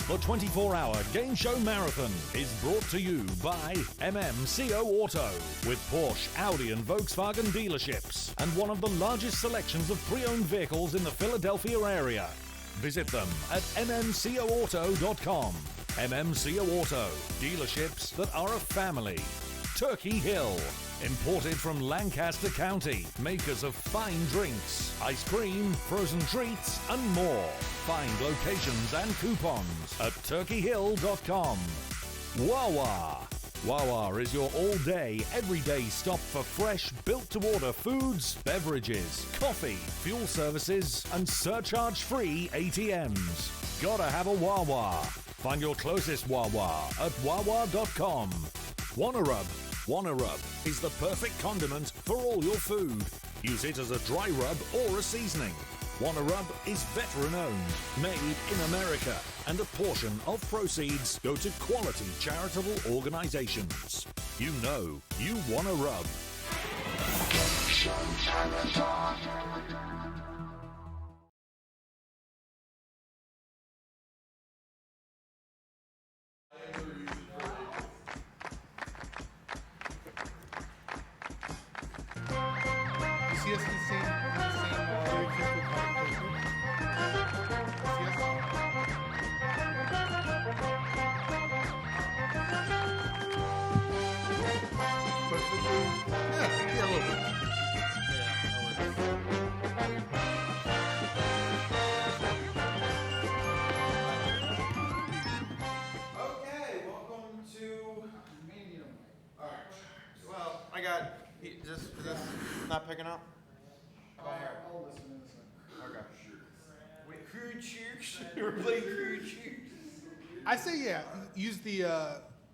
The 24-hour game show marathon is brought to you by MMCO Auto, with Porsche, Audi and Volkswagen dealerships and one of the largest selections of pre-owned vehicles in the Philadelphia area. Visit them at mmcoauto.com. MMCO Auto, dealerships that are a family. Turkey Hill, imported from Lancaster County, makers of fine drinks, ice cream, frozen treats, and more. Find locations and coupons at turkeyhill.com. Wawa. Wawa is your all-day, everyday stop for fresh, built-to-order foods, beverages, coffee, fuel services, and surcharge-free ATMs. Gotta have a Wawa. Find your closest Wawa at wawa.com. Wanna Rub. Wanna Rub is the perfect condiment for all your food. Use it as a dry rub or a seasoning. Wanna Rub is veteran-owned, made in America, and a portion of proceeds go to quality charitable organizations. You know you wanna rub. See us in the same very careful conversation? See us? Perfectly? Yeah, a little bit. Okay, welcome to Medium. Alright. Well, I got. Is this not picking up? I'll listen. Okay. Wait, crude chooks? We're playing crude chooks. I say use the,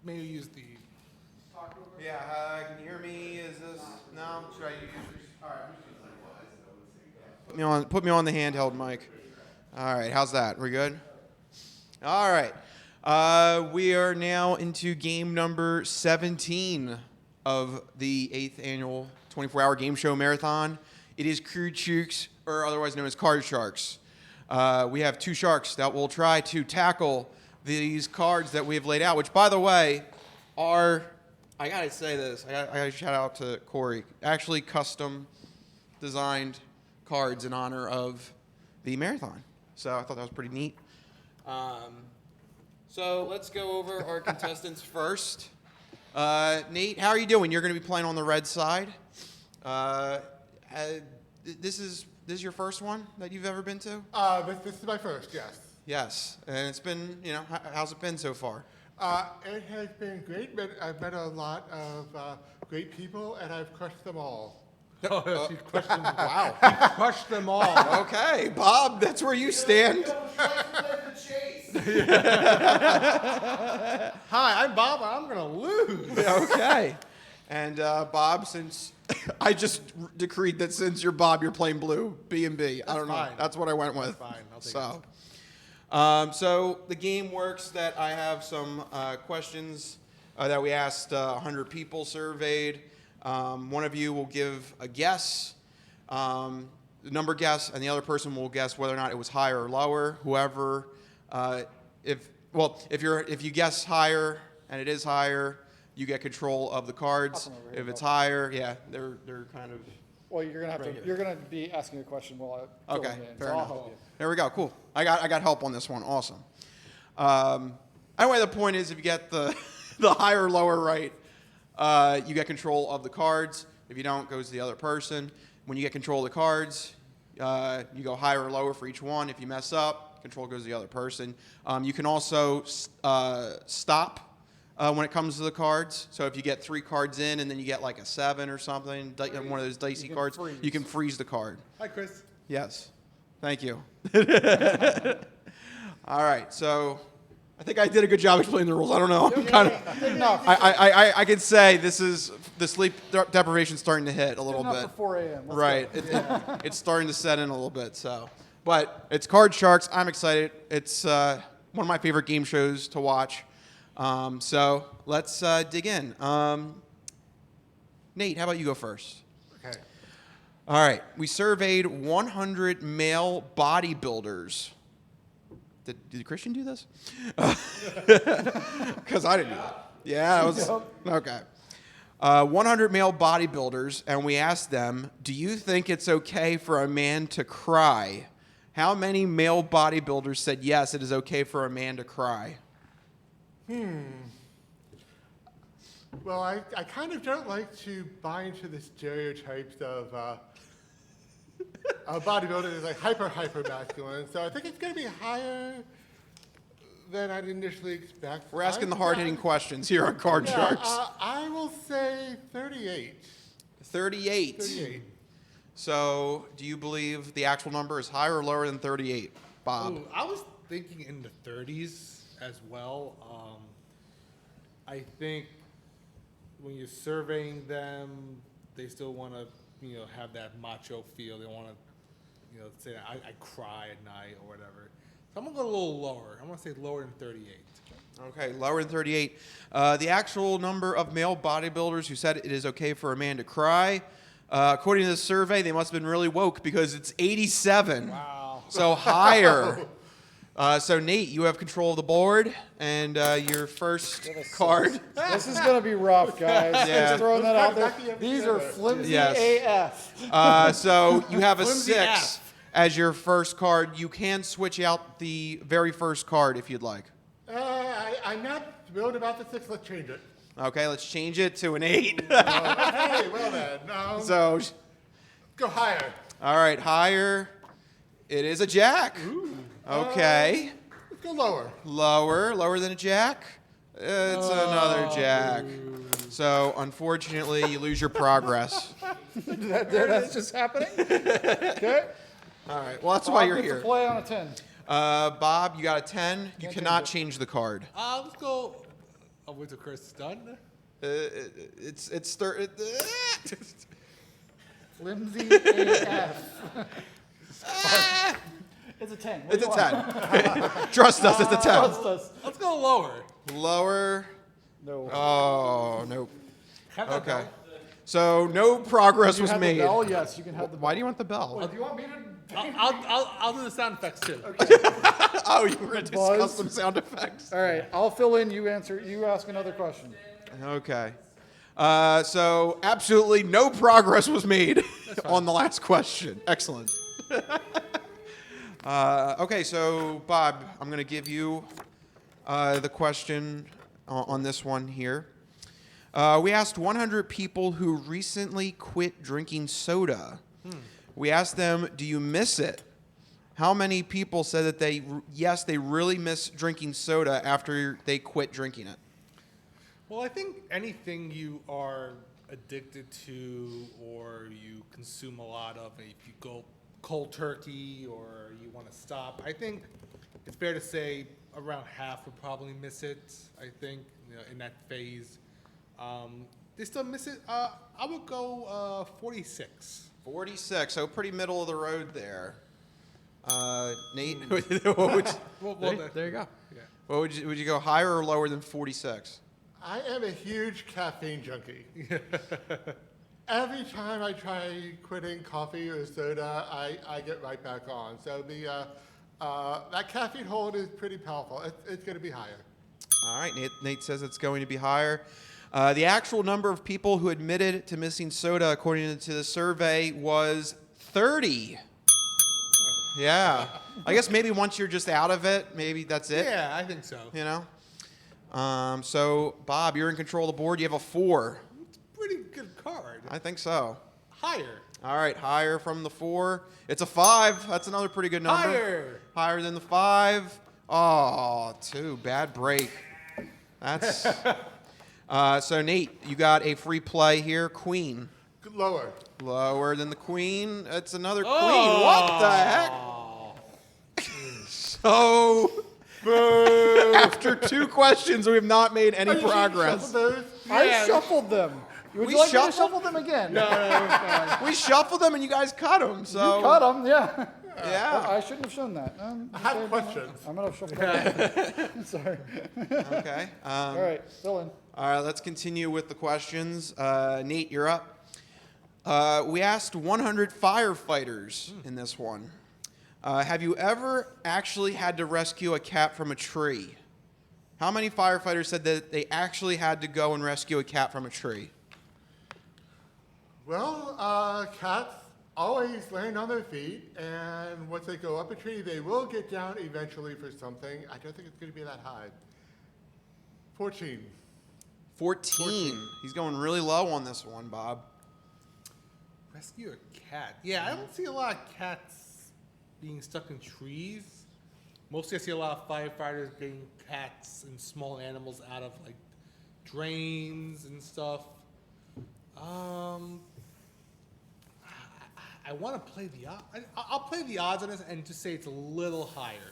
maybe use the... Yeah, can you hear me? Is this, no? Should I use this? Alright. Put me on the handheld mic. Alright, how's that? We good? Alright. We are now into game number 17 of the 8th annual 24-hour game show marathon. It is Crude Chooks, or otherwise known as Card Sharks. We have two sharks that will try to tackle these cards that we have laid out, which, by the way, are, I gotta say this, I gotta shout out to Corey, actually custom designed cards in honor of the marathon. So I thought that was pretty neat. So let's go over our contestants first. Nate, how are you doing? You're going to be playing on the red side. This is your first one that you've ever been to? This is my first, yes. Yes, and it's been, how's it been so far? It has been great. I've met a lot of great people, and I've crushed them all. Wow. Crushed them all. Okay, Bob, that's where you stand. Hi, I'm Bob, and I'm going to lose. Okay. And Bob, since I just decreed that since you're Bob, you're playing blue, B and B. I don't know. Fine. That's what I went with. That's fine. I'll take it. So the game works that I have some questions that we asked 100 people surveyed. One of you will give a guess, the number guess, and the other person will guess whether or not it was higher or lower. Whoever, if you guess higher and it is higher, you get control of the cards. If it's higher, yeah, they're kind of. Well, you're gonna have to. You're gonna be asking a question while I fill Okay, in, fair so I'll enough. help you. There we go. Cool. I got help on this one. Awesome. Anyway, the point is, if you get the higher or lower right, you get control of the cards. If you don't, it goes to the other person. When you get control of the cards, you go higher or lower for each one. If you mess up, control goes to the other person. You can also stop when it comes to the cards. So if you get 3 cards in and then you get like a 7 or something, one of those dicey cards, you can freeze the card. Hi, Chris. Yes. Thank you. All right. So I think I did a good job explaining the rules. I don't know. I can say the sleep deprivation starting to hit a little bit. For 4 a.m. Let's Right. go. It's starting to set in a little bit. So, but it's Card Sharks. I'm excited. It's one of my favorite game shows to watch. So let's dig in. Nate, how about you go first? Okay. All right. We surveyed 100 male bodybuilders Did Christian do this? Because I didn't do that. Yeah, it was okay. 100 male bodybuilders, and we asked them, do you think it's okay for a man to cry? How many male bodybuilders said yes, it is okay for a man to cry? Well, I kind of don't like to buy into the stereotypes of bodybuilding is like hyper masculine. So I think it's going to be higher than I'd initially expect. We're asking the hard-hitting questions here on Card Sharks. I will say 38. 38. 38. So, do you believe the actual number is higher or lower than 38, Bob? Ooh, I was thinking in the 30s as well. I think when you're surveying them, they still want to, have that macho feel. They want to, say that I cry at night or whatever. So I'm gonna go a little lower. I'm gonna say lower than 38. Okay, lower than 38. The actual number of male bodybuilders who said it is okay for a man to cry, according to the survey, they must have been really woke because it's 87. Wow. So higher. So Nate, you have control of the board, and your first card. This is going to be rough, guys. Yeah. Just throwing that out there. These are flimsy AF. So you have a Flimsy 6 F. as your first card. You can switch out the very first card if you'd like. I'm not thrilled about the 6. Let's change it. Okay, let's change it to an 8. Hey, well then. So, Go higher. all right, higher. It is a jack. Okay. Let's go lower. Lower than a jack. It's another jack. So, unfortunately, you lose your progress. That's just happening? Okay. All right. Well, that's why you're Gets a here. play on a 10. Bob, you got a 10. You Can't cannot change change the card. Let's go. Oh, wait till Chris is done. It's Flimsy AF. It's a 10. What It's do a you want? 10. Trust us, it's a 10. Trust us. Let's go lower. Lower. No. Oh, nope. Have that Okay. bell. So no progress You was have made. the bell? Yes, you can have the bell. Why do you want the bell? Do you want me to? I'll do the sound effects too. Oh, you were going to Buzz. discuss some sound effects. All right, I'll fill in. You answer. You ask another question. Okay. So absolutely no progress was made on the last question. Excellent. Okay, so Bob, I'm going to give you the question on this one here. We asked 100 people who recently quit drinking soda. We asked them, do you miss it? How many people said that they really miss drinking soda after they quit drinking it? Well, I think anything you are addicted to or you consume a lot of, if you go cold turkey or you want to stop, I think it's fair to say around half would probably miss it, I think, in that phase. They still miss it. I would go 46. 46, so pretty middle of the road there. Nate, what would there you go. Yeah. What would you go higher or lower than 46? I am a huge caffeine junkie. Every time I try quitting coffee or soda, I get right back on. So that caffeine hold is pretty powerful. It's going to be higher. All right, Nate says it's going to be higher. The actual number of people who admitted to missing soda, according to the survey, was 30. Yeah. I guess maybe once you're just out of it, maybe that's it. Yeah, I think so. You know? So, Bob, you're in control of the board. You have a 4. It's a pretty good card. I think so. Higher. All right, higher from the 4. It's a 5. That's another pretty good number. Higher. Higher than the 5. Oh, 2. Bad break. That's... so, Nate, you got a free play here. Queen. Lower. Lower than the queen. It's another queen. Oh. What the heck? So, after 2 questions, we have not made any progress. I shuffled them. Would We you like me to shuffled? shuffle them again? No. We shuffled them and you guys cut them. So, You cut them, yeah. yeah. I shouldn't have shown that. I have questions. I'm going to shuffle them. Sorry. Okay. All right, fill in. All right, let's continue with the questions. Nate, you're up. We asked 100 firefighters in this one. Have you ever actually had to rescue a cat from a tree? How many firefighters said that they actually had to go and rescue a cat from a tree? Well, cats always land on their feet, and once they go up a tree, they will get down eventually for something. I don't think it's going to be that high. 14. 14. He's going really low on this one, Bob. Rescue a cat. Yeah, I don't see a lot of cats being stuck in trees. Mostly I see a lot of firefighters getting cats and small animals out of like drains and stuff. I want to play the odds. I'll play the odds on this and just say it's a little higher.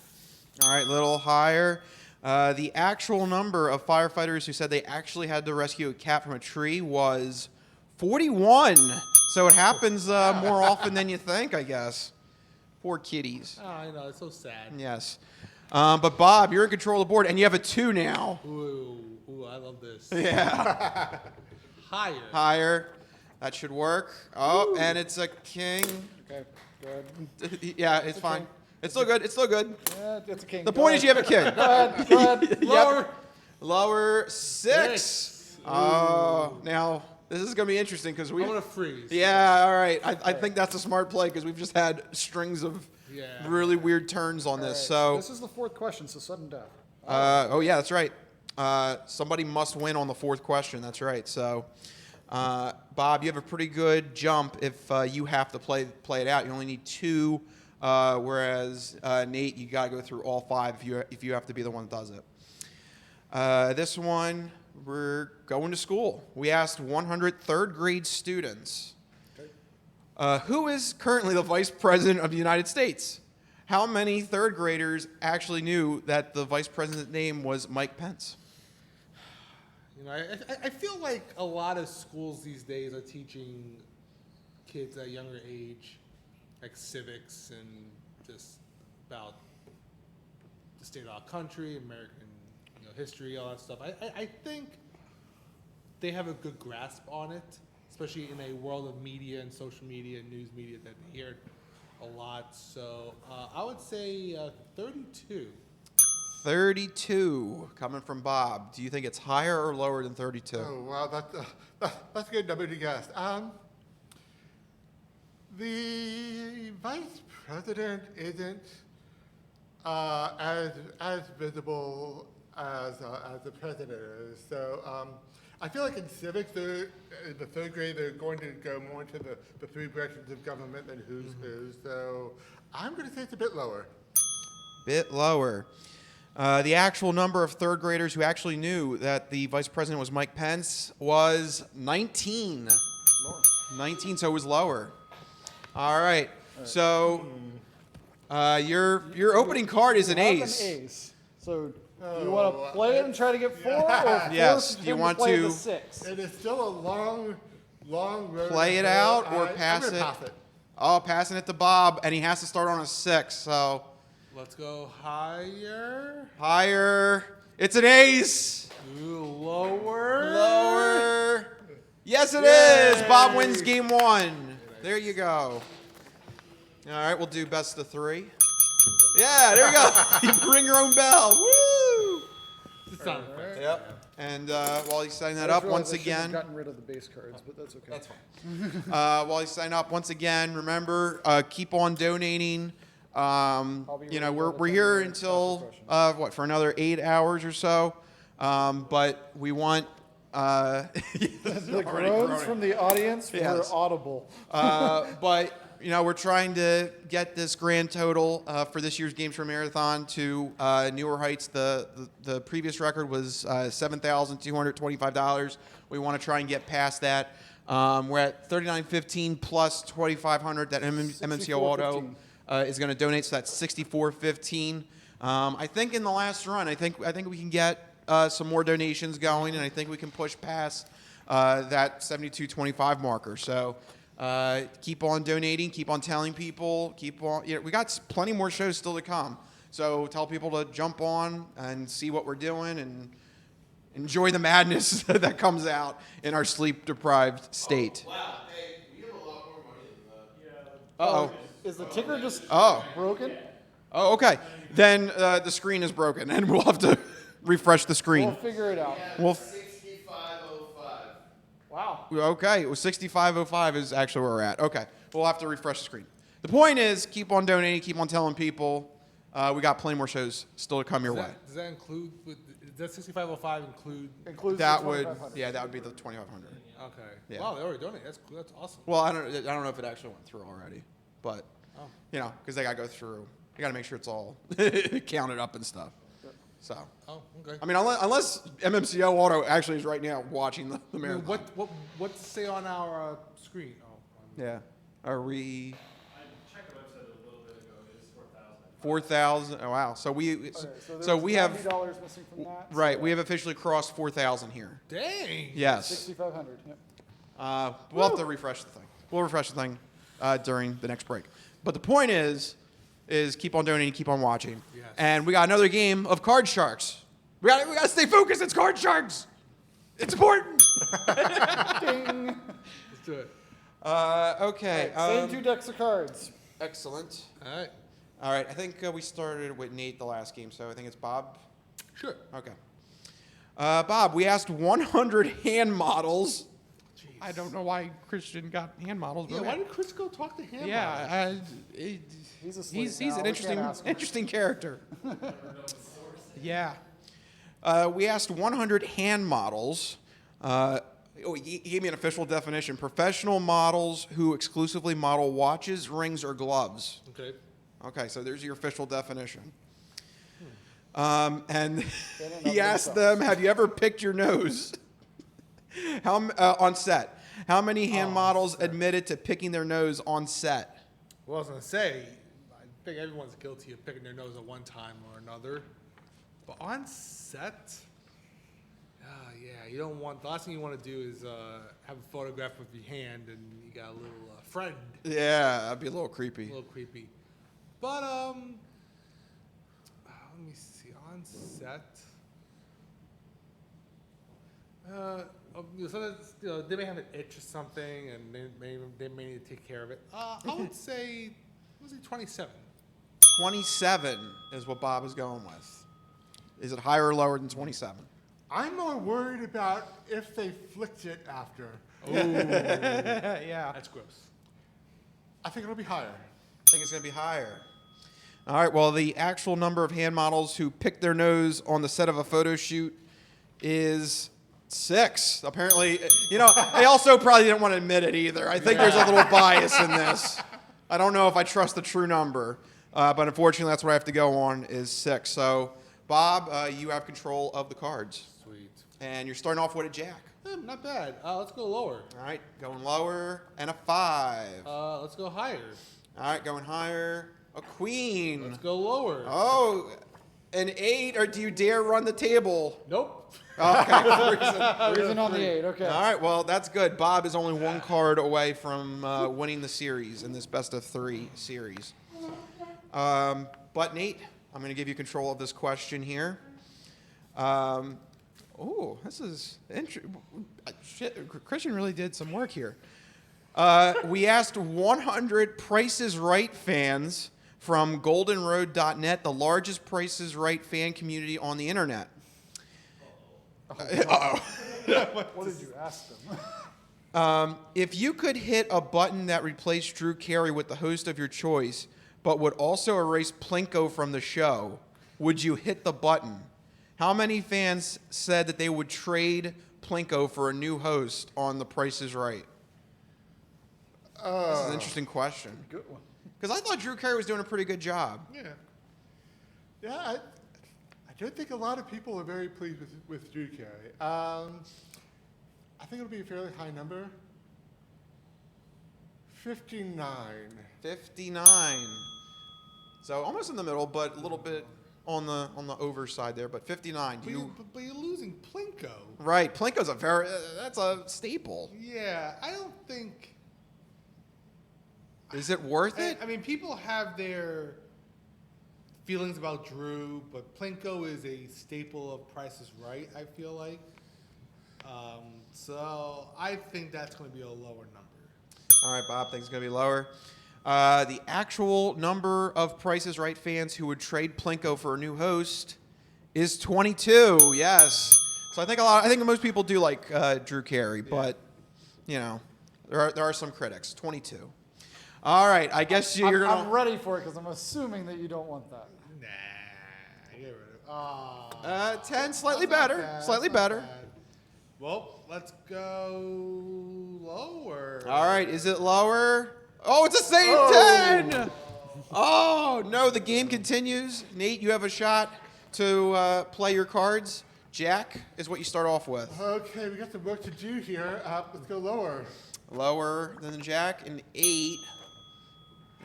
All right, little higher. The actual number of firefighters who said they actually had to rescue a cat from a tree was 41. So it happens more often than you think, I guess. Poor kitties. Oh, I know, it's so sad. Yes. But Bob, you're in control of the board, and you have a 2 now. Ooh, I love this. Yeah. Higher. Higher. That should work. Oh, Ooh. and it's a king. Okay, good. Yeah, it's fine. king. It's still good. It's still good. Yeah, it's a king. The Go point is you ahead. have a king. Go ahead. Go ahead. Lower. Lower 6. 6. Oh, now this is going to be interesting because we. I'm gonna freeze. Yeah, all right. I think that's a smart play because we've just had strings of Yeah. really weird turns on All this. right, So, this is the 4th question, so sudden death. oh yeah, that's right. Somebody must win on the 4th question. That's right. So, Bob, you have a pretty good jump if you have to play it out. You only need 2, whereas Nate, you gotta go through all 5 if you have to be the one that does it. This one, we're going to school. We asked 100 third grade students. Who is currently the Vice President of the United States? How many third graders actually knew that the Vice President's name was Mike Pence? You know, I feel like a lot of schools these days are teaching kids at a younger age, like civics and just about the state of our country, American history, all that stuff. I think they have a good grasp on it, especially in a world of media and social media and news media that they hear a lot. So I would say 32. 32 coming from Bob. Do you think it's higher or lower than 32? Oh, wow, that's a good number to guess. The vice president isn't as visible as the president is. So I feel like in civics, in the 3rd grade, they're going to go more into the 3 branches of government than who's who. So I'm going to say it's a bit lower. Bit lower. The actual number of third graders who actually knew that the vice president was Mike Pence was 19. Lower. 19, so it was lower. All right. So your opening card is an You have ace. An ace. So you want to play it and try to get 4, or Yes, force you him want to play to- the 6? It is still a long road. Play it ahead. out or I'm pass gonna it? Pass it. Oh, passing it to Bob, and he has to start on a 6. So Let's go higher. higher. It's an ace. Ooh, lower. Lower. Yes, it is. Yay. Bob wins game 1. There you go. All right, we'll do best of 3. Yeah, there you go. You ring your own bell. Woo! Sound effects. Yep. And while he's setting that I up, just once realized I should have again, gotten rid of the base cards, but that's okay. That's fine. while he's signing up, once again, remember, keep on donating. be You know, ready by we're the we're time here you until ask for another 8 hours or so. But we want The groans from the audience Yes. were audible. but you know, we're trying to get this grand total for this year's Games for Marathon to newer heights. The previous record was $7,225. We want to try and get past that. We're at $39.15 plus $2,500 that MMCO Auto is going to donate. So that's $64.15. I think in the last run, I think we can get some more donations going, and I think we can push past that $72.25 marker. So. Keep on donating, keep on telling people, keep on. You know, we got plenty more shows still to come. So tell people to jump on and see what we're doing and enjoy the madness that comes out in our sleep-deprived state. Wow, hey, we have a lot more money than that. Uh-oh. Is the ticker just broken? Oh, okay. Then the screen is broken, and we'll have to refresh the screen. We'll figure it out. We'll 6505. Wow. Okay, well, 6505 is actually where we're at. Okay, we'll have to refresh the screen. The point is, keep on donating, keep on telling people. We got plenty more shows still to come your way. Does that include? Does 6505 include? Includes That the would, 2500. yeah, that would be the 2500. Okay. Yeah. Wow, they already donated. That's awesome. Well, I don't know if it actually went through already, but Oh. you know, because they got to go through. You got to make sure it's all counted up and stuff. So, Oh, okay. I mean, unless MMCO Auto actually is right now watching the I mean, marathon. what's it say on our screen? Oh, Yeah. Are we I checked the website a little bit ago. It is 4,000. 4,000? Oh wow. So we Okay, so we have $90 missing from that. right. We have officially crossed 4,000 here. dang. Yes. 6,500. Yep. We'll have to refresh the thing. We'll refresh the thing during the next break. But the point is keep on donating, keep on watching. Yes. And we got another game of Card Sharks. We got to stay focused. It's Card Sharks. It's important. Ding. Let's do it. Okay. Same 2 decks of cards. Excellent. All right. All right. I think we started with Nate the last game, so I think it's Bob. Sure. Okay. Bob, we asked 100 hand models. Jeez. I don't know why Christian got hand models. Yeah. But Why did Chris go talk to him? yeah, He's asleep he's now. an We can't ask him. interesting character. Yeah. We asked 100 hand models. He gave me an official definition: professional models who exclusively model watches, rings, or gloves. Okay. Okay, so there's your official definition. And of he asked themselves. them, "Have you ever picked your nose?" On set. How many hand models admitted to picking their nose on set? Well, I was gonna say, I think everyone's guilty of picking their nose at one time or another, but on set, yeah, you don't want. The last thing you want to do is have a photograph of your hand and you got a little friend. Yeah, that'd be a little creepy. A little creepy. But let me see. On set, sometimes they may have an itch or something, and they may need to take care of it. I would say, 27. 27 is what Bob is going with. Is it higher or lower than 27? I'm more worried about if they flicked it after. Yeah. That's gross. I think it'll be higher. I think it's going to be higher. All right, well, the actual number of hand models who picked their nose on the set of a photo shoot is 6. Apparently, they also probably didn't want to admit it either. I think there's a little bias in this. I don't know if I trust the true number, but unfortunately, that's what I have to go on is 6. So, Bob, you have control of the cards. Sweet. And you're starting off with a jack. Not bad. Let's go lower. All right, going lower, and a 5. Let's go higher. All right, going higher, a queen. Let's go lower. Oh, an 8, or do you dare run the table? Nope. Okay. Reason on the 8. Okay. All right, well, that's good. Bob is only 1 card away from winning the series in this best of 3 series. But, Nate, I'm going to give you control of this question here. This is interesting. Christian really did some work here. We asked 100 Price is Right fans from goldenroad.net, the largest Price is Right fan community on the internet. Uh-oh. What did you ask them? If you could hit a button that replaced Drew Carey with the host of your choice, but would also erase Plinko from the show, would you hit the button? How many fans said that they would trade Plinko for a new host on The Price is Right? This is an interesting question. Good one. Because I thought Drew Carey was doing a pretty good job. Yeah, I don't think a lot of people are very pleased with Drew Carey. I think it'll be a fairly high number. 59. 59. So almost in the middle, but a little bit on the over side there. But 59. But you're losing Plinko. Right, Plinko's that's a staple. Yeah, I don't think. Is it worth it? I mean, people have their feelings about Drew, but Plinko is a staple of Price is Right, I feel like. So I think that's going to be a lower number. All right, Bob thinks it's going to be lower. The actual number of Price is Right fans who would trade Plinko for a new host is 22. Yes. So I think most people do like Drew Carey, but you know, there are some critics. 22. All right, I guess you're gonna. I'm ready for it because I'm assuming that you don't want that. Nah, get rid of it. 10, slightly That's not better. bad, Slightly that's not better. bad. Well, let's go lower. All right, is it lower? Oh, it's the same 10. Oh no, the game continues. Nate, you have a shot to play your cards. Jack is what you start off with. Okay, we got some work to do here. Let's go lower. Lower than Jack, an 8.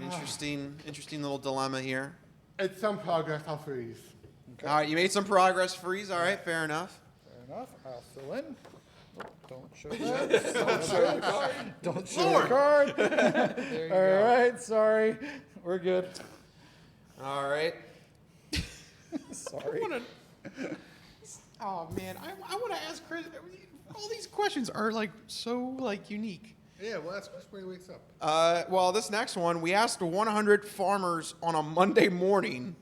Interesting little dilemma here. It's some progress. I'll freeze. Okay. All right, you made some progress. Freeze. All right, fair enough. Fair enough. I'll fill in. Oh, don't show that. Don't show the card. Don't show the card. There you All go. right, sorry. We're good. All right. Sorry. Oh man, I want to ask Chris. All these questions are like so unique. Yeah, well, that's just where he wakes up. Well, this next one, we asked 100 farmers on a Monday morning.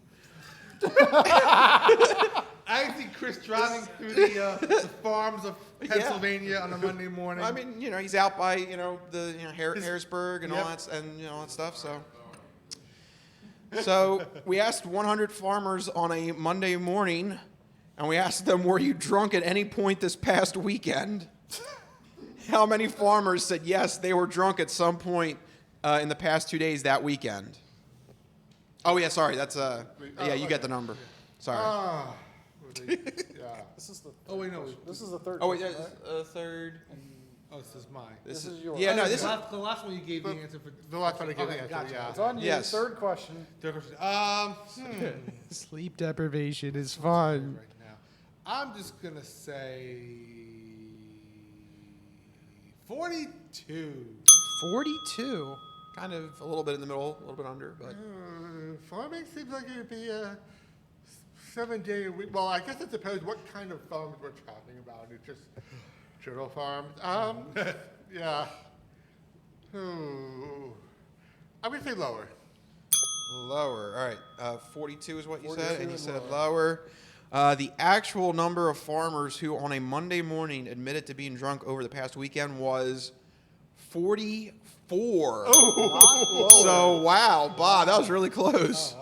I see Chris driving through the farms of Pennsylvania on a Monday morning. I mean, he's out by Harrisburg and Yep. all that stuff. So we asked 100 farmers on a Monday morning, and we asked them, "Were you drunk at any point this past weekend?" How many farmers said yes, they were drunk at some point in the past 2 days that weekend? Oh yeah, sorry, that's you get the number. Sorry. Yeah. This is the. Oh, wait, no. This is the third. Oh wait, question, that's right? third. Oh, this is mine. This is yours. Yeah, no, this is. The last one you gave the answer for. The last one I gave the answer, Gotcha. yeah. It's on you. Yes. Third question. Third question. Sleep deprivation is fun. Right now, I'm just gonna say 42. 42. Kind of a little bit in the middle, a little bit under, but Farming seems like it would be a 7-day a week. Well, I guess it depends what kind of farms we're talking about. It's just turtle farms. Yeah. I'm gonna say lower. lower. All right, 42 is what you said, 42 and you is said lower. The actual number of farmers who on a Monday morning admitted to being drunk over the past weekend was 44. So, wow, Bob, that was really close.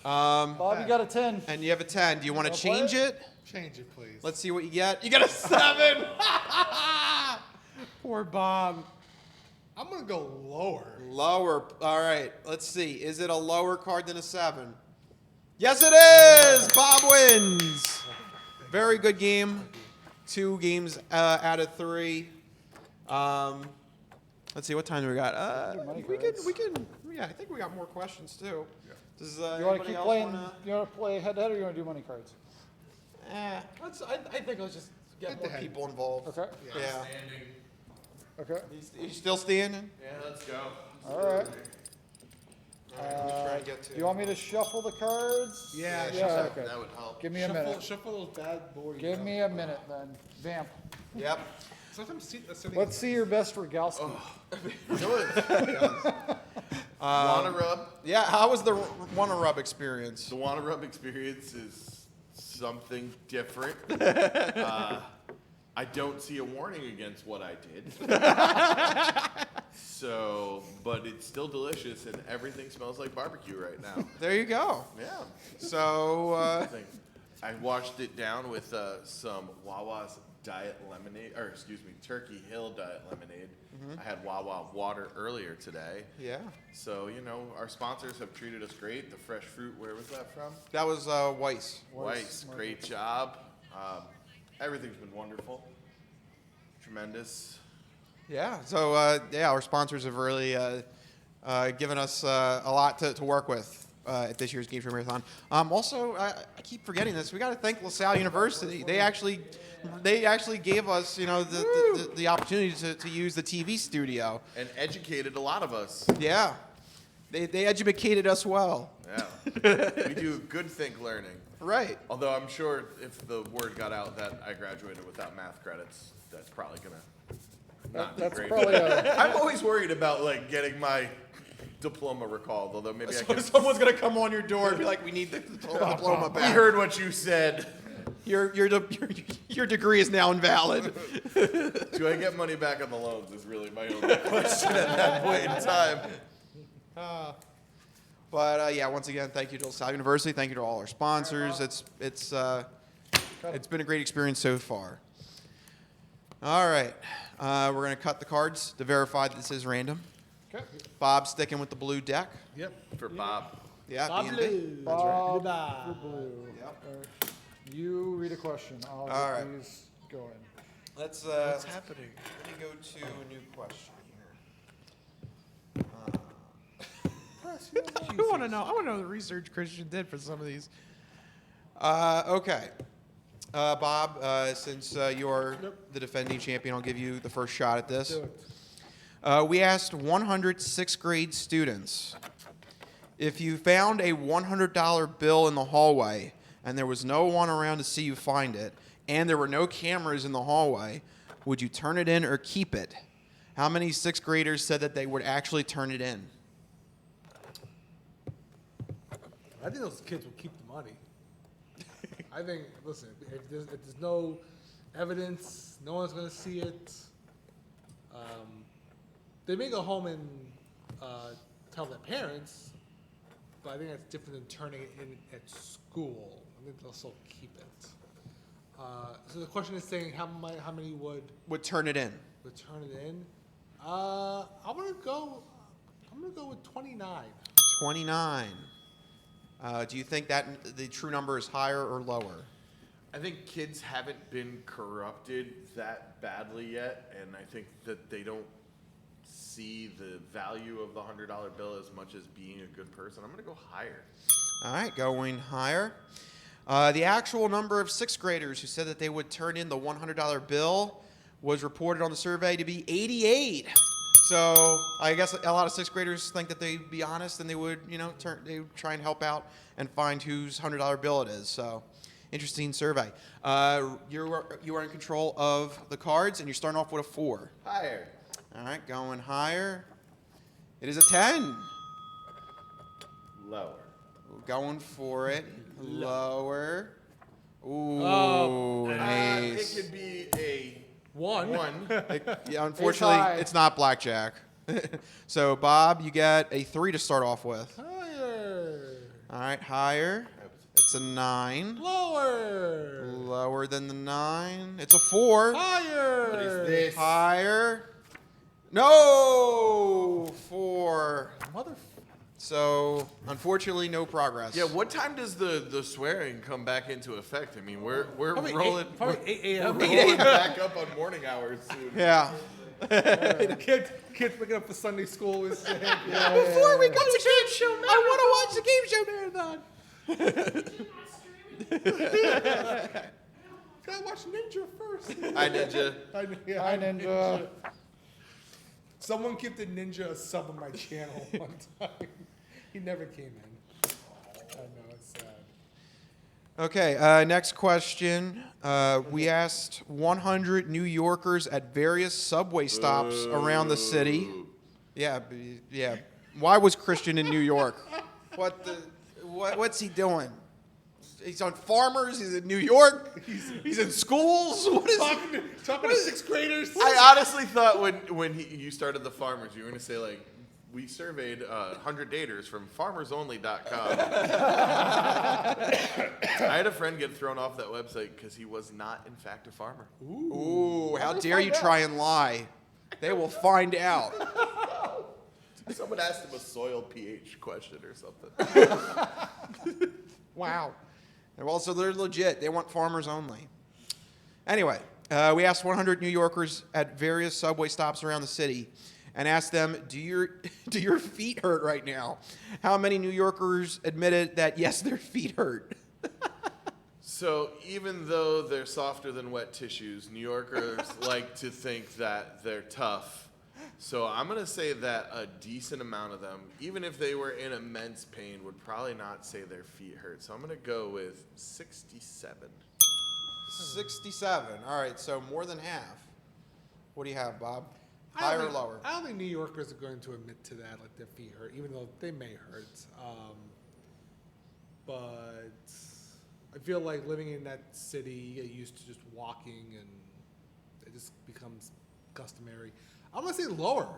Bob, you got a 10. And you have a 10. Do you want to Wanna play change it? Change it, please. Let's see what you get. You got a 7. Poor Bob. I'm gonna go lower. Lower. All right. Let's see. Is it a lower card than a 7? Yes, it is. Bob wins. Very good game. 2 games out of 3. Let's see. What time do we got? Yeah, I think we got more questions too. Does You want to anybody keep else playing? wanna- You want to play head to head, or you want to do money cards? I think let's just get more Head-to-head. people involved. Okay. Yeah. Okay. You still standing? Yeah, let's go. All right. All right, let me try and get to. Do you want me to shuffle the cards? Yeah, Yeah. Okay. That would help. Give me a minute. Shuffle those bad boys. Give me a minute then. Vamp. Yep. Sometimes sitting. Let's see your best Rogalski. Wanna rub? Yeah. How was the Wanna Rub experience? The wanna rub experience is something different. I don't see a warning against what I did. So, but it's still delicious and everything smells like barbecue right now. There you go. Yeah. So, I washed it down with some Wawa's Diet Lemonade, or excuse me, Turkey Hill Diet Lemonade. I had Wawa water earlier today. yeah. So, you know, our sponsors have treated us great. The fresh fruit, where was that from? That was Weiss. Weiss, great job. Everything's been wonderful. Tremendous. Yeah. So, our sponsors have really given us a lot to work with at this year's Game Show Marathon. Also, I keep forgetting this. We got to thank LaSalle University. They actually gave us, the opportunity to use the TV studio. And educated a lot of us. Yeah. They educated us well. Yeah. We do good think learning. Right. Although I'm sure if the word got out that I graduated without math credits, that's probably going to not be That's great. probably a. I'm always worried about like getting my diploma recalled, although maybe I So can. someone's gonna come on your door and be like, "We need the diploma We back. heard what you said. Your degree is now invalid." Do I get money back on the loans is really my only question at that point in time. But yeah, once again, thank you to LaSalle University. Thank you to all our sponsors. It's been a great experience so far. All right, we're gonna cut the cards to verify that this is random. Okay. Bob's sticking with the blue deck. Yep. For Bob. Yeah, Bob B&B. Blue. Bob Bob. for blue. Yep. You read a question. I'll All get right. these going. What's happening? Let me go to a new question here. I want to know. I want to know the research Christian did for some of these. Okay. Bob, since you're the defending champion, I'll give you the first shot at this. Do it. We asked 100 sixth grade students, if you found a $100 bill in the hallway and there was no one around to see you find it, and there were no cameras in the hallway, would you turn it in or keep it? How many sixth graders said that they would actually turn it in? I think those kids will keep the money. I think, listen, if there's no evidence, no one's going to see it. They may go home and tell their parents, but I think that's different than turning it in at school. I think they'll still keep it. So the question is saying how many would Turn it in. turn it in? I'm gonna go with 29. 29. Do you think that the true number is higher or lower? I think kids haven't been corrupted that badly yet, and I think that they don't see the value of the $100 bill as much as being a good person. I'm going to go higher. All right, going higher. The actual number of sixth graders who said that they would turn in the $100 bill was reported on the survey to be 88. So I guess a lot of sixth graders think that they'd be honest and they would, they would try and help out and find whose $100 bill it is. So interesting survey. You are in control of the cards, and you're starting off with a 4. Higher. All right, going higher. It is a 10. Lower. Going for it. Lower. Ooh, Oh, nice. It could be a One. Yeah, unfortunately, high. it's not blackjack. So, Bob, you get a 3 to start off with. Higher. All right, higher. It's a 9. Lower. Lower than the 9. It's a 4. Higher. What is this? Higher. No! 4. Mother. So, unfortunately, no progress. Yeah, what time does the swearing come back into effect? I mean, we're Probably rolling. 8 a.m. We're rolling back up on morning hours soon. Yeah. The kids picking up for Sunday school is saying, Before we go to game show, I want to watch the game show marathon. gotta watch Ninja first. Hi, Ninja. Hi, Ninja. Someone gifted Ninja a sub on my channel one time. He never came in. I know, it's sad. Okay, next question. We asked 100 New Yorkers at various subway stops around the city. Yeah. Why was Christian in New York? What's he doing? He's on Farmers. He's in New York. He's in schools. What is? Talking to sixth graders. I honestly thought when you started the Farmers, you were going to say, like, we surveyed 100 daters from farmersonly.com. I had a friend get thrown off that website because he was not, in fact, a farmer. Ooh, how dare you try and lie? They will find out. Someone asked him a soil pH question or something. Wow. Well, so they're legit. They want farmers only. Anyway, we asked 100 New Yorkers at various subway stops around the city and asked them, do your feet hurt right now? How many New Yorkers admitted that, yes, their feet hurt? So even though they're softer than wet tissues, New Yorkers like to think that they're tough. So I'm going to say that a decent amount of them, even if they were in immense pain, would probably not say their feet hurt. So I'm going to go with 67. 67. All right, so more than half. What do you have, Bob? Higher or lower? I don't think New Yorkers are going to admit to that, like their feet hurt, even though they may hurt. But I feel like living in that city, you get used to just walking, and it just becomes customary. I'm gonna say lower.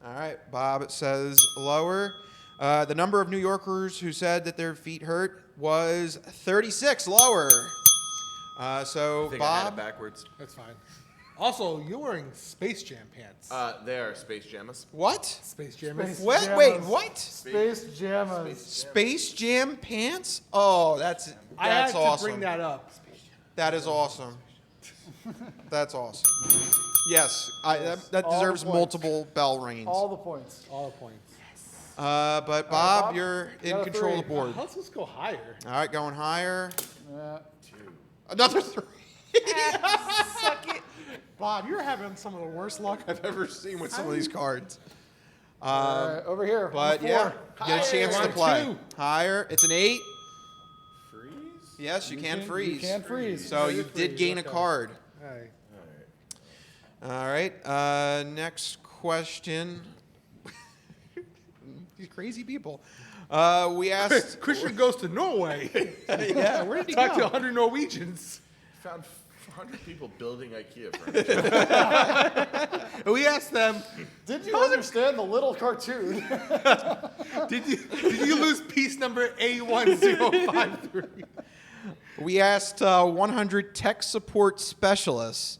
All right, Bob says lower. The number of New Yorkers who said that their feet hurt was 36, lower. So I think I had it Bob, backwards. That's fine. Also, you're wearing Space Jam pants. They are Space Jammas. what? Space Jam. Space What? Jammers. Wait, what? Space Jammas. Space Jam pants? Oh, that's I had to awesome. bring that up. That is awesome. That's awesome. Yes, that All the deserves points. multiple bell rings. All the points. All the points. But Bob, Bob, you're you in got a control of the three. board. Let's just go higher. All right, going higher. Yeah. Another 3. Suck it. Bob, you're having some of the worst luck I've ever seen with Some of these cards. All right, over here. But on yeah, four. you get a chance to Round play. 2. Higher. It's an 8. Freeze? Yes, you can You freeze. can freeze. So You you can did freeze, gain a okay. card. All right. All right. Next question. These crazy people. We asked. Christian goes to Norway. Yeah, where did he Talk to go? 100 Norwegians. Found 100 people building IKEA furniture. And we asked them, Did you understand the little cartoon? did you lose piece number A1053? We asked 100 tech support specialists.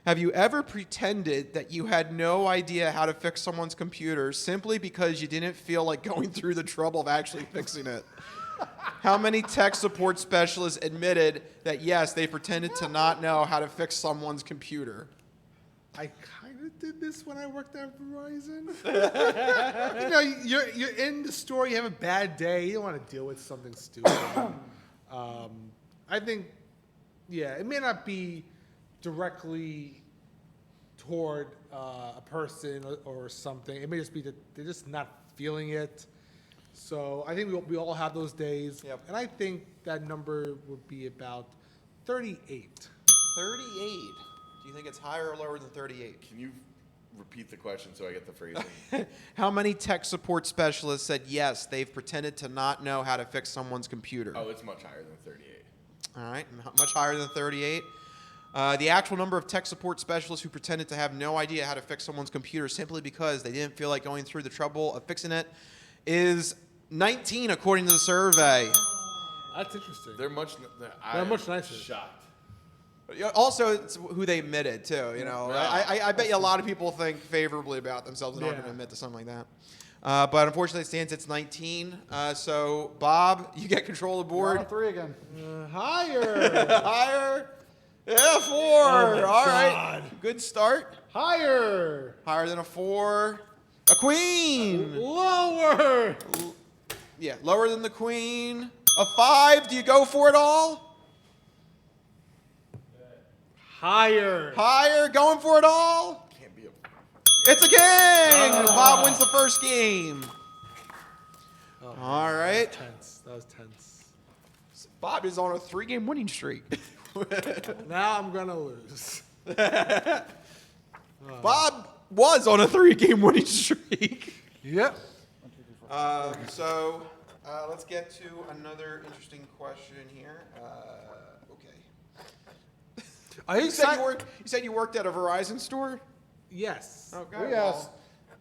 Have you ever pretended that you had no idea how to fix someone's computer simply because you didn't feel like going through the trouble of actually fixing it? How many tech support specialists admitted that, yes, they pretended to not know how to fix someone's computer? I kind of did this when I worked at Verizon. You're in the store, you have a bad day, you don't want to deal with something stupid. I think, yeah, it may not be directly toward a person or something. It may just be that they're just not feeling it. So I think we all have those days. Yep. And I think that number would be about 38. 38. Do you think it's higher or lower than 38? Can you repeat the question so I get the phrasing? How many tech support specialists said, yes, they've pretended to not know how to fix someone's computer? Oh, it's much higher than 38. All right, much higher than 38. The actual number of tech support specialists who pretended to have no idea how to fix someone's computer simply because they didn't feel like going through the trouble of fixing it is 19, according to the survey. That's interesting. They're much nicer. Shocked. Also, it's who they admitted, too. You know, Yeah. I bet you a lot of people think favorably about themselves and aren't Yeah. going to admit to something like that. But unfortunately, it stands it's 19. So, Bob, you get control of the board. Round 3 again. Higher. Higher. Yeah, 4. my All right. God. Good start. Higher. Higher than a 4. A queen. Lower. Yeah, lower than the queen. A 5. Do you go for it all? Higher. Higher. Going for it all? Can't be a. It's a king. Bob wins the first game. All right. Tense. That was tense. Bob is on a 3-game winning streak. Now I'm gonna lose. Bob was on a 3-game winning streak. Yep. So let's get to another interesting question here. Okay. You said you worked at a Verizon store? Yes. Okay. We asked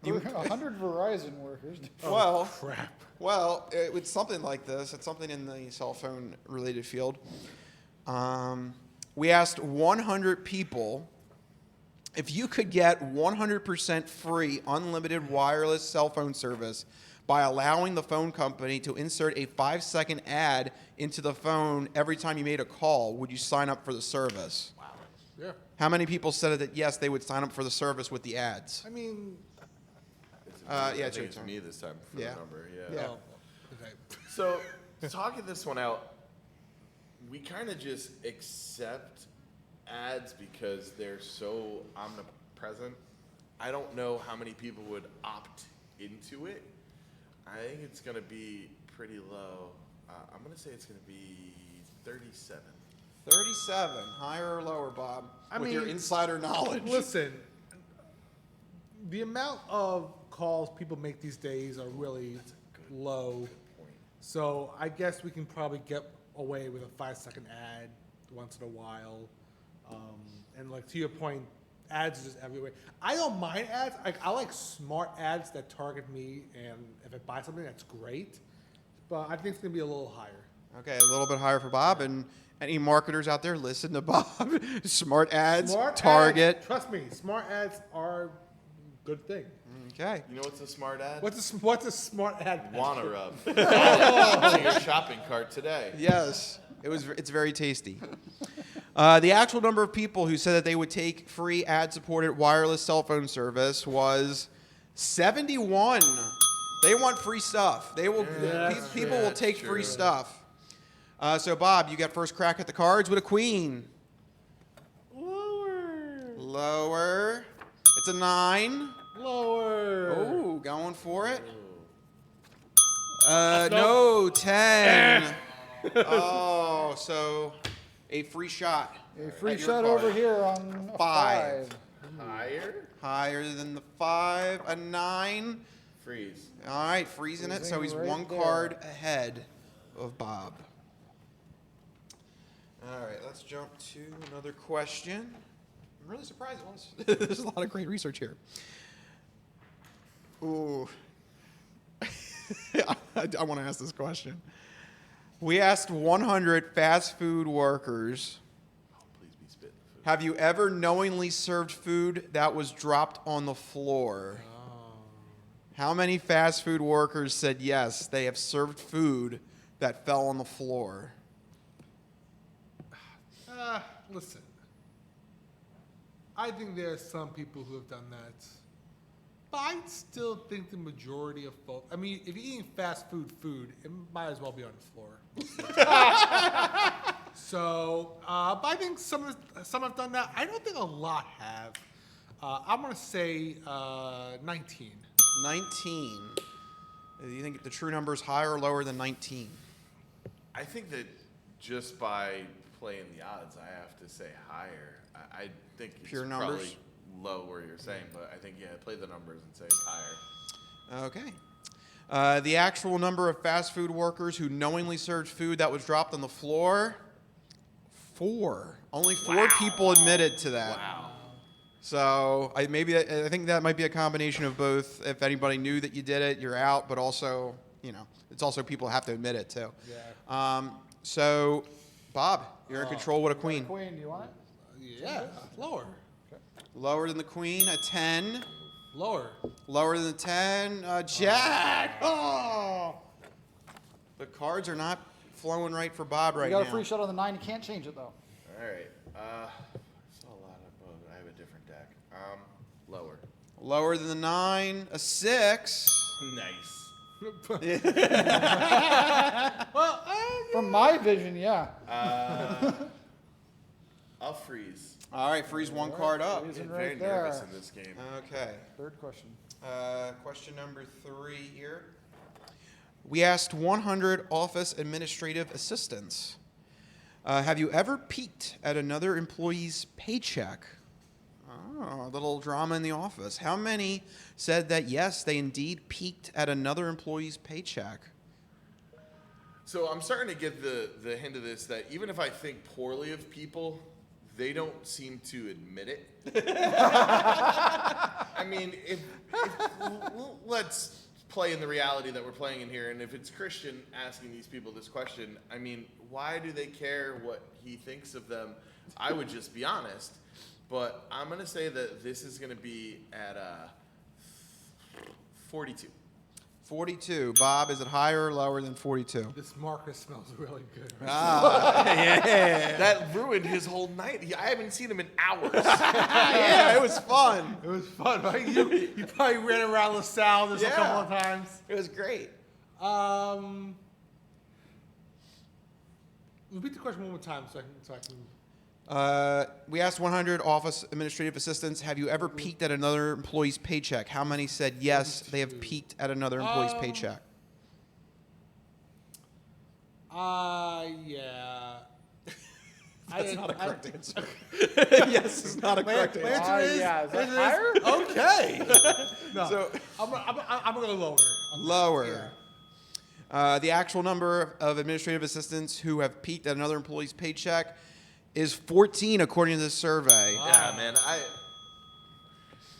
100 Verizon workers. Well, Crap. Well, it's something like this. It's something in the cell phone related field. We asked 100 people if you could get 100% free unlimited wireless cell phone service by allowing the phone company to insert a 5-second ad into the phone every time you made a call, would you sign up for the service? Wow. Yeah. How many people said that yes, they would sign up for the service with the ads? I mean. Yeah, I it's your think it's turn. me this time for Yeah. the number. Yeah. Oh, okay. So, talking this one out, we kind of just accept ads because they're so omnipresent. I don't know how many people would opt into it. I think it's going to be pretty low. I'm going to say it's going to be 37. 37, higher or lower, Bob? I with your mean, insider knowledge. Listen, the amount of calls people make these days are really low. So I guess we can probably get away with a 5-second ad once in a while. And like to your point, ads are just everywhere. I don't mind ads. I like smart ads that target me, and if I buy something, that's great. But I think it's gonna be a little higher. Okay, a little bit higher for Bob. And any marketers out there, listen to Bob. Smart ads, target. Ads, trust me, smart ads are a good thing. Okay. You know what's a smart ad? What's a smart ad? Wanna rub. To your shopping cart today. Yes, it's very tasty. The actual number of people who said that they would take free ad-supported wireless cell phone service was 71. They want free stuff. They will. People will take free stuff. So Bob, you got first crack at the cards with a queen. Lower. It's a 9. Lower. Oh, going for it. No, 10. Oh, so a free shot. A free at your shot card. over here on a 5. 5. Higher? Higher than the 5. A 9. Freeze. All right, freezing it. So he's Freezing one right there. card ahead of Bob. All right, let's jump to another question. I'm really surprised. There's a lot of great research here. Ooh. I want to ask this question. We asked 100 fast food workers, Please be spitting food. have you ever knowingly served food that was dropped on the floor? How many fast food workers said yes, they have served food that fell on the floor? Listen. I think there are some people who have done that. But I still think the majority of folks, I mean, if you're eating fast food, it might as well be on the floor. So, but I think some have done that. I don't think a lot have. I'm going to say 19. 19. Do you think the true number is higher or lower than 19? I think that just by playing the odds, I have to say higher. I think it's Pure numbers? probably low where you're saying, but I think, yeah, play the numbers and say it's higher. Okay. The actual number of fast food workers who knowingly served food that was dropped on the floor, 4. Only 4 people admitted to that. Wow. So I think that might be a combination of both. If anybody knew that you did it, you're out. But also, it's also people have to admit it too. Yeah. So, Bob, you're in control with a queen. Queen, do you want it? Yeah, lower. Lower than the queen, a 10. Lower. Lower than the 10, a jack. Oh! The cards are not flowing right for Bob right You got now. a free shot on the 9. You can't change it, though. All right. Saw a lot of both. I have a different deck. Lower. Lower than the 9, a 6. Nice. Well, From my vision, yeah. I'll freeze. All right, freeze one card up. Freezing I'm very right nervous there. in this game. Okay. Third question. Question number 3 here. We asked 100 office administrative assistants, have you ever peeked at another employee's paycheck? Oh, a little drama in the office. How many said that, yes, they indeed peeked at another employee's paycheck? So I'm starting to get the hint of this, that even if I think poorly of people, they don't seem to admit it. I mean, if let's play in the reality that we're playing in here, and if it's Christian asking these people this question, I mean, why do they care what he thinks of them? I would just be honest, but I'm going to say that this is going to be at 42. 42. Bob, is it higher or lower than 42? this marker smells really good. Yeah. That ruined his whole night. I haven't seen him in hours. Yeah, it was fun. It was fun, right? You probably ran around LaSalle just a couple of times. It was great. Repeat the question one more time so I can. We asked 100 office administrative assistants, have you ever peeked at another employee's paycheck? How many said yes, they have peeked at another employee's paycheck? Yeah. That's not a correct answer. Yes, it's not a correct answer. Yeah, is that higher? Okay. No, So I'm going to lower. lower. The actual number of administrative assistants who have peaked at another employee's paycheck is 14, according to this survey. Yeah, man.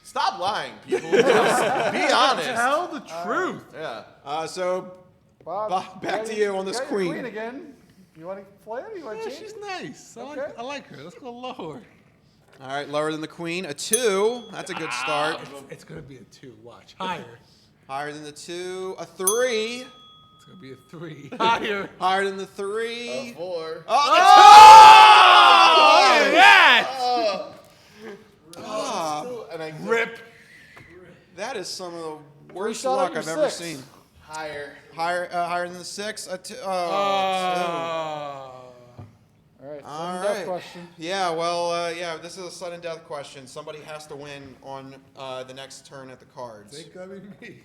Stop lying, people. Just be honest. Tell the truth. Yeah. So, Bob, back to got you on this got your queen. queen again. You want to play it? You want to Yeah, change? she's nice. Okay. I like her. Let's go lower. All right, lower than the queen. A 2. That's a good start. It's going to be a 2. Watch. Higher. Higher than the 2. A 3. It's going to be a 3. Higher. Higher than the 3. 4. Oh, that! And I Rip. That is some of the worst shot luck at I've your ever 6. seen. higher. Higher than the 6. A 2. All right. All Sudden death right. question. Yeah, well, this is a sudden death question. Somebody has to win on the next turn at the cards. It's going to be me.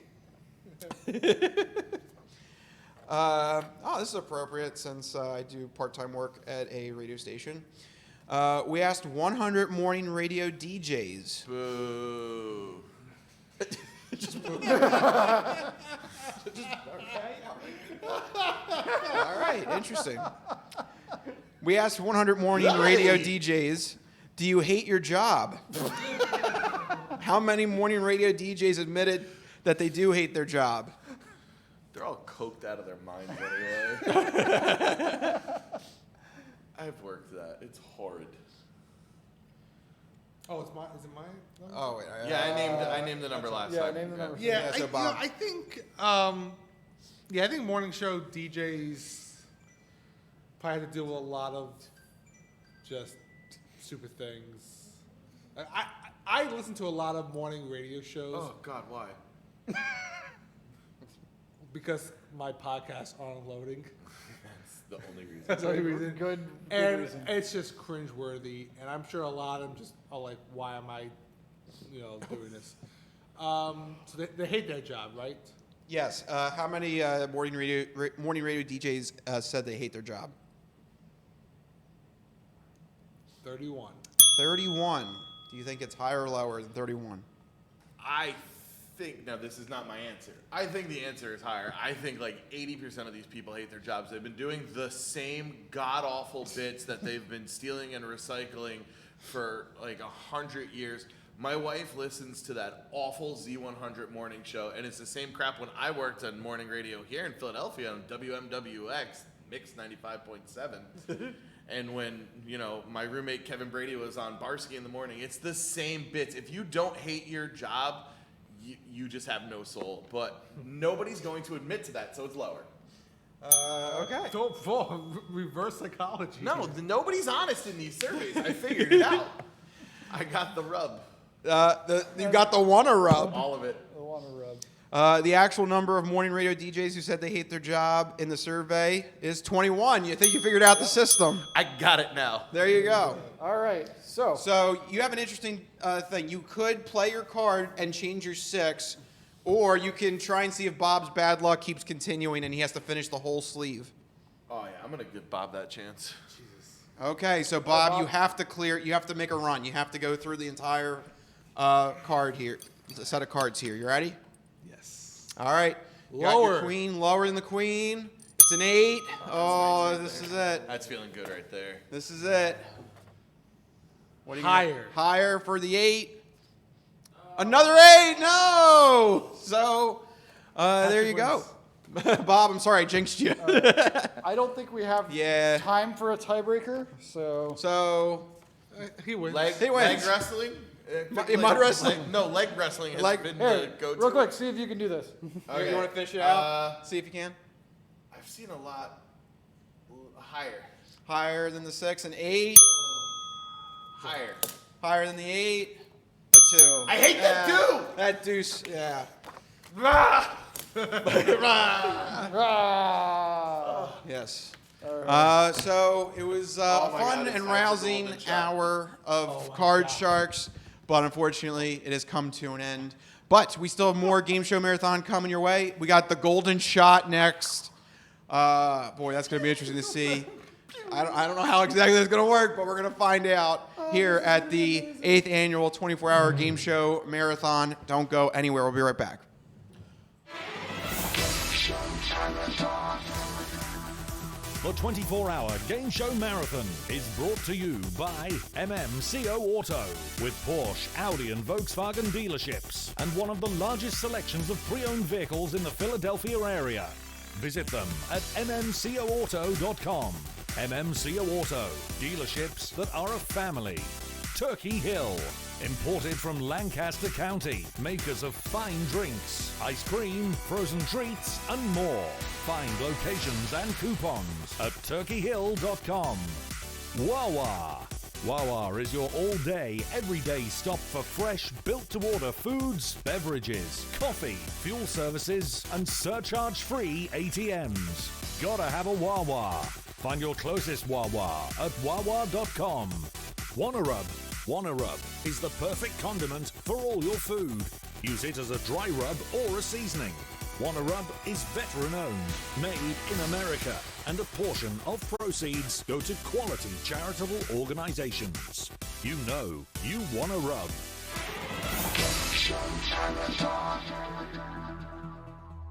This is appropriate since I do part-time work at a radio station. We asked 100 morning radio DJs. Boo. All right, interesting. We asked 100 morning radio DJs, do you hate your job? How many morning radio DJs admitted that they do hate their job? They're all coked out of their minds anyway. I've worked that. It's horrid. Oh, is it mine? Oh, wait. Yeah, I named the number last Yeah, time. name the number. Yeah, so Bob. I think morning show DJs probably had to deal with a lot of just stupid things. I listen to a lot of morning radio shows Oh God, why? because my podcasts aren't loading. That's the only reason. That's the only reason. Good And reason. it's just cringeworthy, and I'm sure a lot of them just are like, "Why am I, doing this?" So they hate their job, right? Yes. How many morning radio DJs said they hate their job? 31. 31. Do you think it's higher or lower than 31? I think, now this is not my answer. I think the answer is higher. I think like 80% of these people hate their jobs. They've been doing the same god-awful bits that they've been stealing and recycling for like 100 years. My wife listens to that awful Z100 morning show, and it's the same crap when I worked on morning radio here in Philadelphia on WMWX, Mix 95.7. And when, my roommate Kevin Brady was on Barsky in the morning, it's the same bits. If you don't hate your job, you just have no soul. But nobody's going to admit to that, so it's lower. Okay. Don't fall. Reverse psychology. No, nobody's honest in these surveys. I figured it out. I got the rub. You got the wanna rub. All of it. The one to rub. The actual number of morning radio DJs who said they hate their job in the survey is 21. You think you figured out the system? I got it now. There you go. All right. So So you have an interesting thing. You could play your card and change your 6, or you can try and see if Bob's bad luck keeps continuing and he has to finish the whole sleeve. Oh, yeah, I'm going to give Bob that chance. Okay, so Bob, you have to make a run. You have to go through the entire card here, set of cards here. You ready? Yes. All right. You got Lower. your queen, lower than the queen. It's an 8. Oh, this is it. That's feeling good right there. This is it. What do you Higher. got? Higher for the 8. Another 8. No. So there you go. Bob, I'm sorry I jinxed you. I don't think we have Yeah. time for a tiebreaker. So So He wins. Leg wins. wrestling? Mud wrestling? Leg wrestling has Leg- been here, the go-to. real quick, see if you can do this. Okay. you want to finish it out? See if you can. I've seen a lot higher. Higher than the 6, an 8. Higher. Higher than the 8, a 2. I hate that too! That deuce, yeah. Ah! Ah. Yes. All So it was a Oh my fun God, it's and time for rousing Golden Shot. hour of Card Sharks, but unfortunately it has come to an end. But we still have more Game Show Marathon coming your way. We got the Golden Shot next. Boy, that's going to be interesting to see. I don't know how exactly that's going to work, but we're going to find out here at the 8th annual 24-hour game show marathon. Don't go anywhere. We'll be right back. The 24-hour game show marathon is brought to you by MMCO Auto, with Porsche, Audi and Volkswagen dealerships and one of the largest selections of pre-owned vehicles in the Philadelphia area. Visit them at mmcoauto.com. MMCO Auto, dealerships that are a family. Turkey Hill, imported from Lancaster County, makers of fine drinks, ice cream, frozen treats, and more. Find locations and coupons at turkeyhill.com. Wawa. Wawa is your all-day, everyday stop for fresh, built-to-order foods, beverages, coffee, fuel services, and surcharge-free ATMs. Gotta have a Wawa. Find your closest Wawa at wawa.com. Wanna Rub. Wanna Rub is the perfect condiment for all your food. Use it as a dry rub or a seasoning. Wanna Rub is veteran-owned, made in America, and a portion of proceeds go to quality charitable organizations. You know you wanna rub.